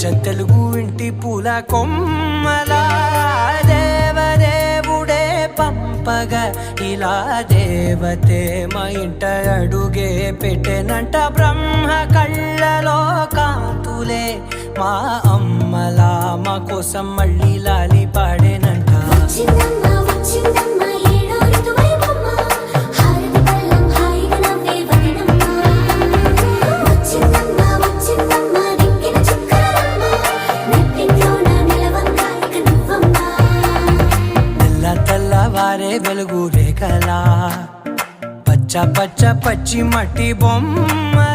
తెలుగు ఇంటి పూల కొమ్మలా దేవదేవుడే పంపగా ఇలా దేవతే మా ఇంట అడుగే పెట్టెనంట బ్రహ్మ కళ్ళలో కాంతులే మా అమ్మలా మా కోసం మళ్ళీ లాలి పాడేనంట వారే వెలుగు రేఖలా పచ్చ పచ్చి మట్టి బొమ్మ